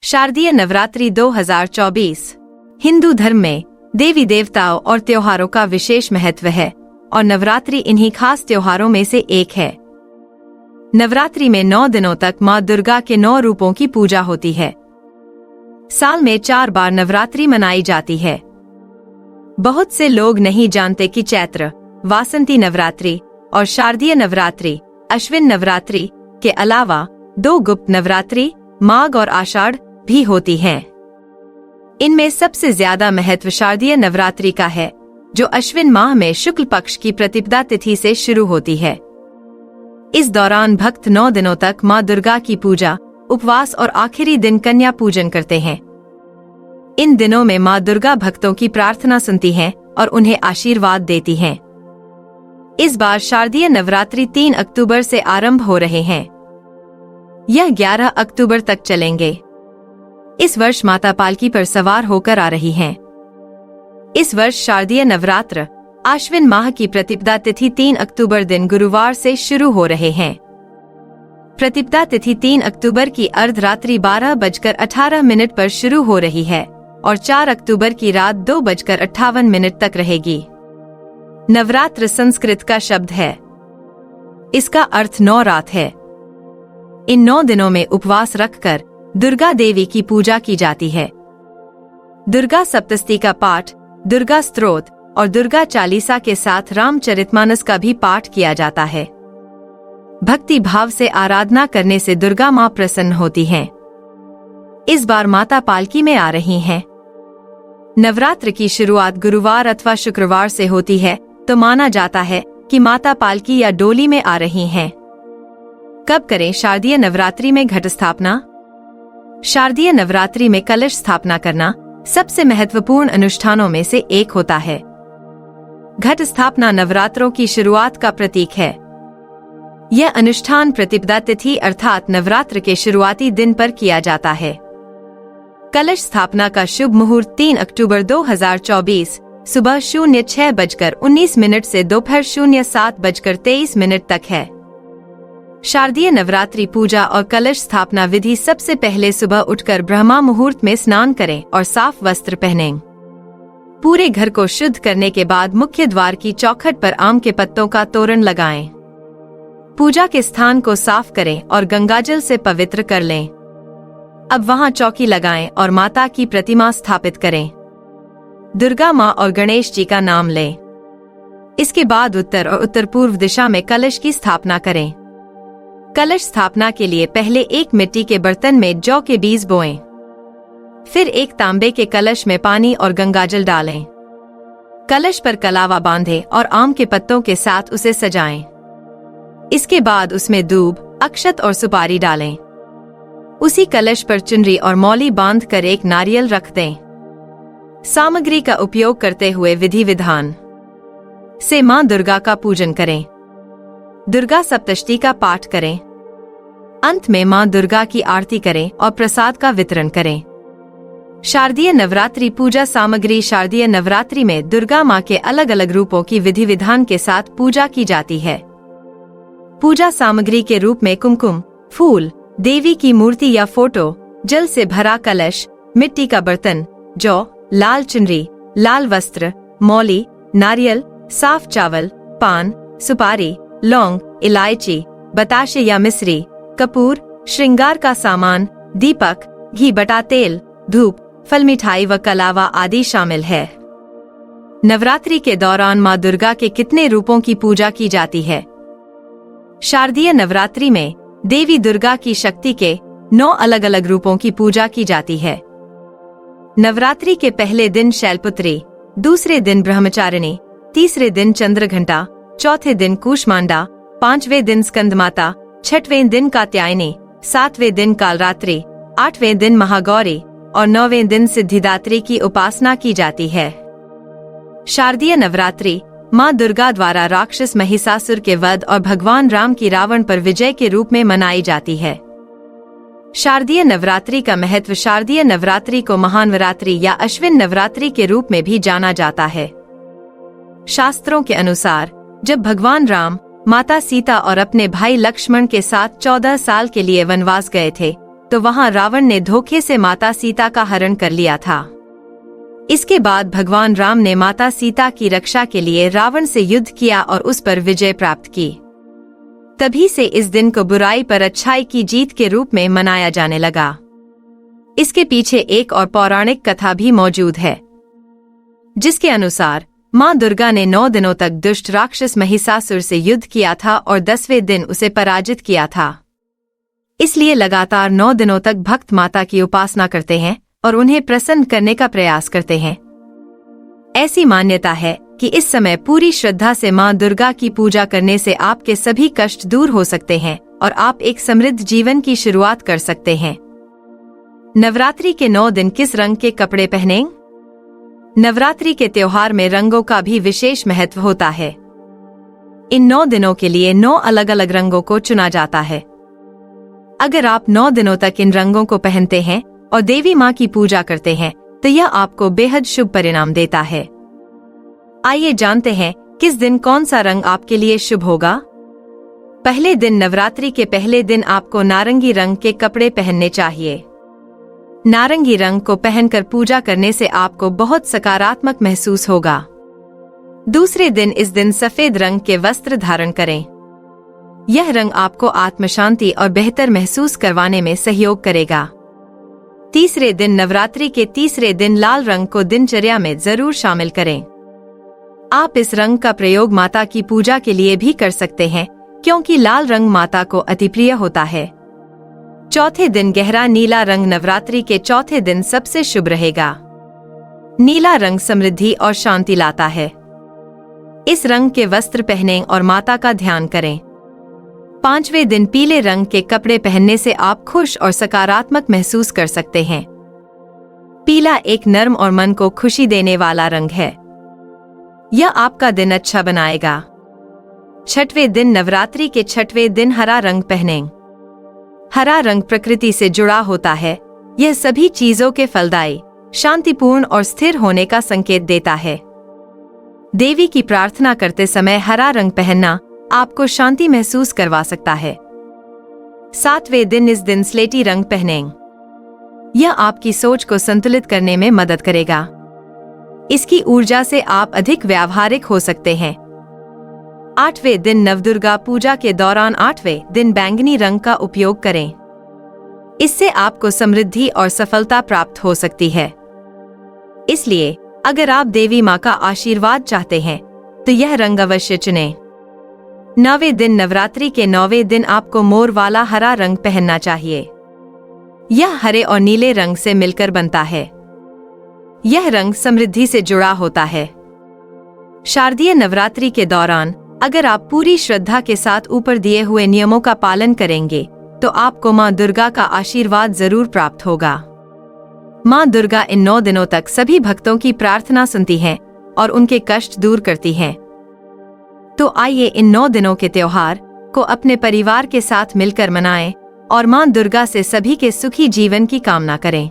शारदीय नवरात्रि 2024 हिंदू धर्म में देवी देवताओं और त्योहारों का विशेष महत्व है और नवरात्रि इन्हीं खास त्योहारों में से एक है। नवरात्रि में 9 दिनों तक माँ दुर्गा के 9 रूपों की पूजा होती है। साल में 4 बार नवरात्रि मनाई जाती है। बहुत से लोग नहीं जानते कि चैत्र, वासंती नवरात्रि और शारदीय नवरात्रि, अश्विन नवरात्रि के अलावा 2 गुप्त नवरात्रि, माघ और आषाढ़ भी होती हैं। इनमें सबसे ज्यादा महत्व शारदीय नवरात्रि का है, जो अश्विन माह में शुक्ल पक्ष की प्रतिपदा तिथि से शुरू होती है। इस दौरान भक्त 9 दिनों तक माँ दुर्गा की पूजा, उपवास और आखिरी दिन कन्या पूजन करते हैं। इन दिनों में माँ दुर्गा भक्तों की प्रार्थना सुनती हैं और उन्हें आशीर्वाद देती हैं। इस बार शारदीय नवरात्रि 3 अक्टूबर से आरंभ हो रहे हैं। यह 11 अक्टूबर तक चलेंगे। इस वर्ष माता पालकी पर सवार होकर आ रही हैं। इस वर्ष शारदीय नवरात्र आश्विन माह की प्रतिपदा तिथि 3 अक्टूबर दिन गुरुवार से शुरू हो रहे हैं। प्रतिपदा तिथि 3 अक्टूबर की अर्धरात्रि 12:18 पर शुरू हो रही है और 4 अक्टूबर की रात 2:58 तक रहेगी। नवरात्र संस्कृत का शब्द है। इसका अर्थ 9 रात है। इन 9 दिनों में उपवास रखकर दुर्गा देवी की पूजा की जाती है। दुर्गा सप्तशती का पाठ, दुर्गा स्तोत्र और दुर्गा चालीसा के साथ रामचरितमानस का भी पाठ किया जाता है। भक्ति भाव से आराधना करने से दुर्गा माँ प्रसन्न होती हैं। इस बार माता पालकी में आ रही हैं। नवरात्र की शुरुआत गुरुवार अथवा शुक्रवार से होती है, तो माना जाता है कि माता पालकी या डोली में आ रही हैं। कब करें शारदीय नवरात्रि में घट स्थापना? शारदीय नवरात्रि में कलश स्थापना करना सबसे महत्वपूर्ण अनुष्ठानों में से एक होता है। घट स्थापना नवरात्रों की शुरुआत का प्रतीक है। यह अनुष्ठान प्रतिपदा तिथि अर्थात नवरात्र के शुरुआती दिन पर किया जाता है। कलश स्थापना का शुभ मुहूर्त 3 अक्टूबर 2024 सुबह 06:19 से दोपहर 07:23 तक है। शारदीय नवरात्रि पूजा और कलश स्थापना विधि सबसे पहले सुबह उठकर ब्रह्मा मुहूर्त में स्नान करें और साफ वस्त्र पहनें। पूरे घर को शुद्ध करने के बाद मुख्य द्वार की चौखट पर आम के पत्तों का तोरण लगाएं। पूजा के स्थान को साफ करें और गंगाजल से पवित्र कर लें। अब वहां चौकी लगाएं और माता की प्रतिमा स्थापित करें। दुर्गा माँ और गणेश जी का नाम लें। इसके बाद उत्तर और उत्तर पूर्व दिशा में कलश की स्थापना करें। कलश स्थापना के लिए पहले एक मिट्टी के बर्तन में जौ के बीज बोएं। फिर एक तांबे के कलश में पानी और गंगाजल डालें। कलश पर कलावा बांधें और आम के पत्तों के साथ उसे सजाएं। इसके बाद उसमें दूब, अक्षत और सुपारी डालें। उसी कलश पर चुनरी और मौली बांधकर एक नारियल रख दें। सामग्री का उपयोग करते हुए विधि विधान से माँ दुर्गा का पूजन करें। दुर्गा सप्तशती का पाठ करें। अंत में माँ दुर्गा की आरती करें और प्रसाद का वितरण करें। शारदीय नवरात्रि पूजा सामग्री शारदीय नवरात्रि में दुर्गा माँ के अलग अलग रूपों की विधि विधान के साथ पूजा की जाती है। पूजा सामग्री के रूप में कुमकुम, फूल, देवी की मूर्ति या फोटो, जल से भरा कलश, मिट्टी का बर्तन, जौ, लाल चुनरी, लाल वस्त्र, मौली, नारियल, साफ चावल, पान, सुपारी, लौंग, इलायची, बताशे या मिश्री, कपूर, श्रृंगार का सामान, दीपक, घी बटा तेल, धूप, फल मिठाई व कलावा आदि शामिल है। नवरात्रि के दौरान माँ दुर्गा के कितने रूपों की पूजा की जाती है? शारदीय नवरात्रि में देवी दुर्गा की शक्ति के 9 अलग अलग रूपों की पूजा की जाती है। नवरात्रि के पहले दिन शैलपुत्री, दूसरे दिन ब्रह्मचारिणी, तीसरे दिन चंद्रघंटा, चौथे दिन कूष्मांडा, 5वें दिन स्कंदमाता, 6वें दिन कात्यायनी, 7वें दिन कालरात्रि, 8वें दिन महागौरी और 9वें दिन सिद्धिदात्री की उपासना की जाती है। शारदीय नवरात्रि माँ दुर्गा द्वारा राक्षस महिषासुर के वध और भगवान राम की रावण पर विजय के रूप में मनाई जाती है। शारदीय नवरात्रि का महत्व शारदीय नवरात्रि को महानवरात्रि या अश्विन नवरात्रि के रूप में भी जाना जाता है। शास्त्रों के अनुसार जब भगवान राम, माता सीता और अपने भाई लक्ष्मण के साथ 14 साल के लिए वनवास गए थे, तो वहां रावण ने धोखे से माता सीता का हरण कर लिया था। इसके बाद भगवान राम ने माता सीता की रक्षा के लिए रावण से युद्ध किया और उस पर विजय प्राप्त की। तभी से इस दिन को बुराई पर अच्छाई की जीत के रूप में मनाया जाने लगा। इसके पीछे एक और पौराणिक कथा भी मौजूद है, जिसके अनुसार मां दुर्गा ने 9 दिनों तक दुष्ट राक्षस महिषासुर से युद्ध किया था और 10वें दिन उसे पराजित किया था। इसलिए लगातार 9 दिनों तक भक्त माता की उपासना करते हैं और उन्हें प्रसन्न करने का प्रयास करते हैं। ऐसी मान्यता है कि इस समय पूरी श्रद्धा से मां दुर्गा की पूजा करने से आपके सभी कष्ट दूर हो सकते हैं और आप एक समृद्ध जीवन की शुरुआत कर सकते हैं। नवरात्रि के 9 दिन किस रंग के कपड़े पहनें? नवरात्रि के त्योहार में रंगों का भी विशेष महत्व होता है। इन 9 दिनों के लिए 9 अलग अलग रंगों को चुना जाता है। अगर आप 9 दिनों तक इन रंगों को पहनते हैं और देवी मां की पूजा करते हैं तो यह आपको बेहद शुभ परिणाम देता है। आइए जानते हैं किस दिन कौन सा रंग आपके लिए शुभ होगा। पहले दिन नवरात्रि के पहले दिन आपको नारंगी रंग के कपड़े पहनने चाहिए। नारंगी रंग को पहनकर पूजा करने से आपको बहुत सकारात्मक महसूस होगा। दूसरे दिन इस दिन सफेद रंग के वस्त्र धारण करें। यह रंग आपको आत्मशांति और बेहतर महसूस करवाने में सहयोग करेगा। तीसरे दिन नवरात्रि के तीसरे दिन लाल रंग को दिनचर्या में जरूर शामिल करें। आप इस रंग का प्रयोग माता की पूजा के लिए भी कर सकते हैं, क्योंकि लाल रंग माता को अति प्रिय होता है। चौथे दिन गहरा नीला रंग नवरात्रि के चौथे दिन सबसे शुभ रहेगा। नीला रंग समृद्धि और शांति लाता है। इस रंग के वस्त्र पहनें और माता का ध्यान करें। 5वें दिन पीले रंग के कपड़े पहनने से आप खुश और सकारात्मक महसूस कर सकते हैं। पीला एक नर्म और मन को खुशी देने वाला रंग है। यह आपका दिन अच्छा बनाएगा। 6वें दिन नवरात्रि के 6वें दिन हरा रंग पहनें। हरा रंग प्रकृति से जुड़ा होता है। यह सभी चीजों के फलदायी, शांतिपूर्ण और स्थिर होने का संकेत देता है। देवी की प्रार्थना करते समय हरा रंग पहनना आपको शांति महसूस करवा सकता है। 7वें दिन इस दिन स्लेटी रंग पहनें। यह आपकी सोच को संतुलित करने में मदद करेगा। इसकी ऊर्जा से आप अधिक व्यावहारिक हो सकते हैं। 8वें दिन नवदुर्गा पूजा के दौरान 8वें दिन बैंगनी रंग का उपयोग करें। इससे आपको समृद्धि और सफलता प्राप्त हो सकती है। इसलिए अगर आप देवी मां का आशीर्वाद चाहते हैं तो यह रंग अवश्य चुनें। 9वें दिन नवरात्रि के 9वें दिन आपको मोर वाला हरा रंग पहनना चाहिए। यह हरे और नीले रंग से मिलकर बनता है। यह रंग समृद्धि से जुड़ा होता है। शारदीय नवरात्रि के दौरान अगर आप पूरी श्रद्धा के साथ ऊपर दिए हुए नियमों का पालन करेंगे तो आपको मां दुर्गा का आशीर्वाद जरूर प्राप्त होगा। मां दुर्गा इन 9 दिनों तक सभी भक्तों की प्रार्थना सुनती हैं और उनके कष्ट दूर करती हैं। तो आइए इन 9 दिनों के त्योहार को अपने परिवार के साथ मिलकर मनाएं और मां दुर्गा से सभी के सुखी जीवन की कामना करें।